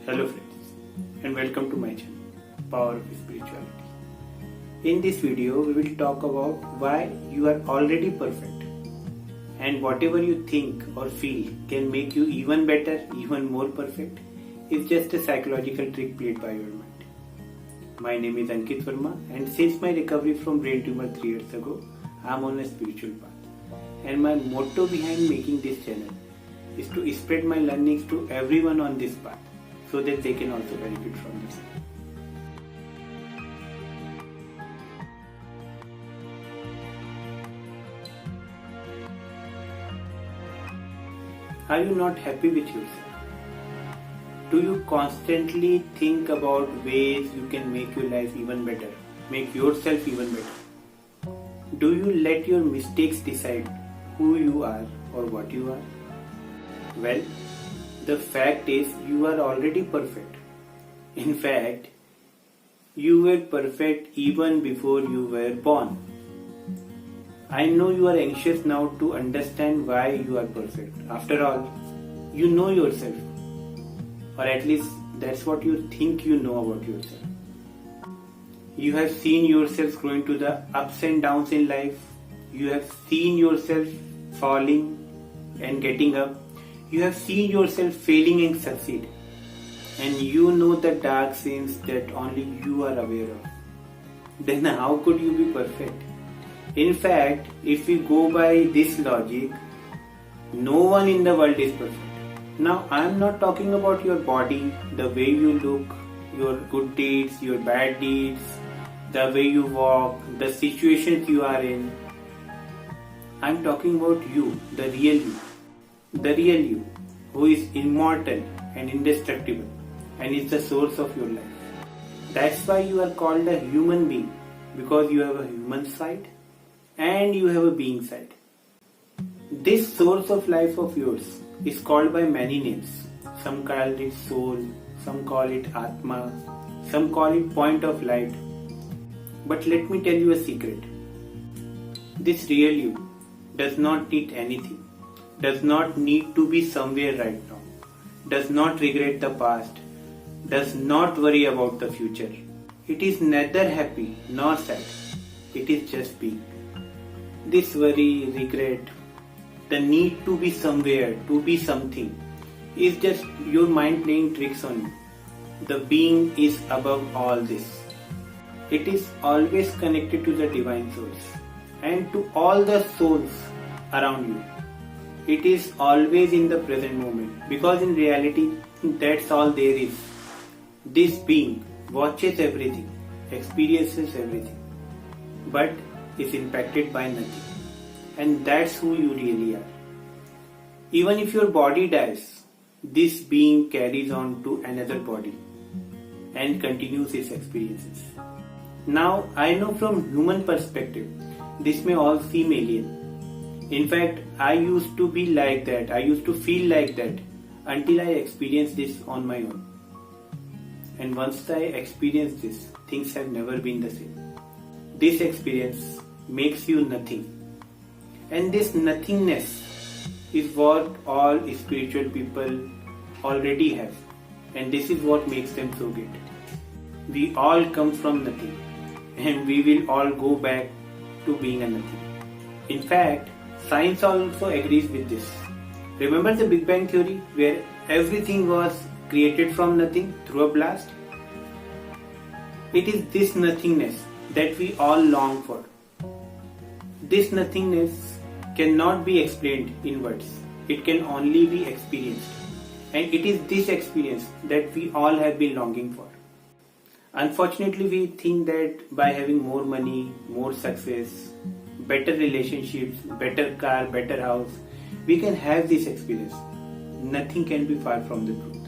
Hello friends, and welcome to my channel, Power of Spirituality. In this video, we will talk about why you are already perfect and whatever you think or feel can make you even better, even more perfect is just a psychological trick played by your mind. My name is Ankit Verma, and since my recovery from brain tumor 3 years ago, I am on a spiritual path. And my motto behind making this channel is to spread my learnings to everyone on this path so that they can also benefit from this. Are you not happy with yourself? Do you constantly think about ways you can make your life even better, make yourself even better? Do you let your mistakes decide who you are or what you are? Well, the fact is you are already perfect. In fact, you were perfect even before you were born. I know you are anxious now to understand why you are perfect. After all, you know yourself. Or at least that's what you think you know about yourself. You have seen yourself growing to the ups and downs in life. You have seen yourself falling and getting up. You have seen yourself failing and succeed. And you know the dark sins that only you are aware of. Then how could you be perfect? In fact, if we go by this logic, no one in the world is perfect. Now, I am not talking about your body, the way you look, your good deeds, your bad deeds, the way you walk, the situations you are in. I am talking about you, the real you. The real you, who is immortal and indestructible and is the source of your life. That's why you are called a human being, because you have a human side and you have a being side. This source of life of yours is called by many names. Some call it soul, some call it Atma, some call it point of light. But let me tell you a secret. This real you does not need anything, does not need to be somewhere right now, does not regret the past, does not worry about the future. It is neither happy nor sad. It is just being. This worry, regret, the need to be somewhere, to be something, is just your mind playing tricks on you. The being is above all this. It is always connected to the divine source and to all the souls around you. It is always in the present moment, because in reality, that's all there is. This being watches everything, experiences everything, but is impacted by nothing. And that's who you really are. Even if your body dies, this being carries on to another body and continues its experiences. Now, I know from human perspective, this may all seem alien. In fact, I used to be like that, I used to feel like that until I experienced this on my own. And once I experienced this, things have never been the same. This experience makes you nothing. And this nothingness is what all spiritual people already have. And this is what makes them so great. We all come from nothing. And we will all go back to being a nothing. In fact, science also agrees with this. Remember the Big Bang Theory, where everything was created from nothing through a blast? It is this nothingness that we all long for. This nothingness cannot be explained in words. It can only be experienced. And it is this experience that we all have been longing for. Unfortunately, we think that by having more money, more success, better relationships, better car, better house, we can have this experience. Nothing can be far from the truth.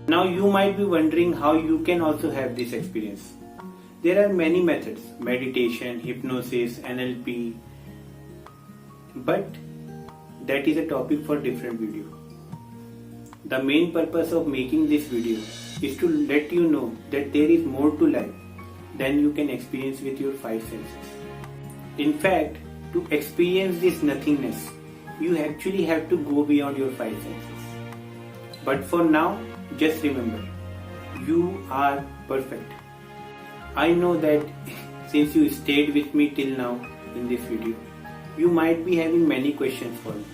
Now you might be wondering how you can also have this experience. There are many methods, meditation, hypnosis, NLP, but that is a topic for different video. The main purpose of making this video is to let you know that there is more to life than you can experience with your 5 senses. In fact, to experience this nothingness, you actually have to go beyond your 5 senses. But for now, just remember, You are perfect. I know that since you stayed with me till now in this video, you might be having many questions for me.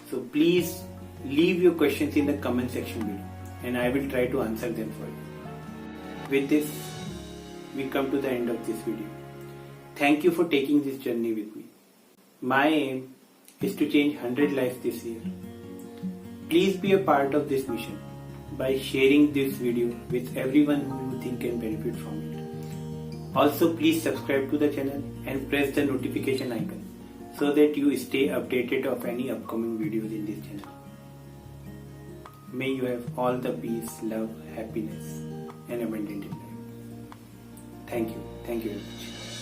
So please leave your questions in the comment section below and I will try to answer them for you. With this, we come to the end of this video. Thank you for taking this journey with me. My aim is to change 100 lives this year. Please be a part of this mission by sharing this video with everyone who you think can benefit from it. Also, please subscribe to the channel and press the notification icon so that you stay updated of any upcoming videos in this channel. May you have all the peace, love, happiness and abundant in life. Thank you. Thank you very much.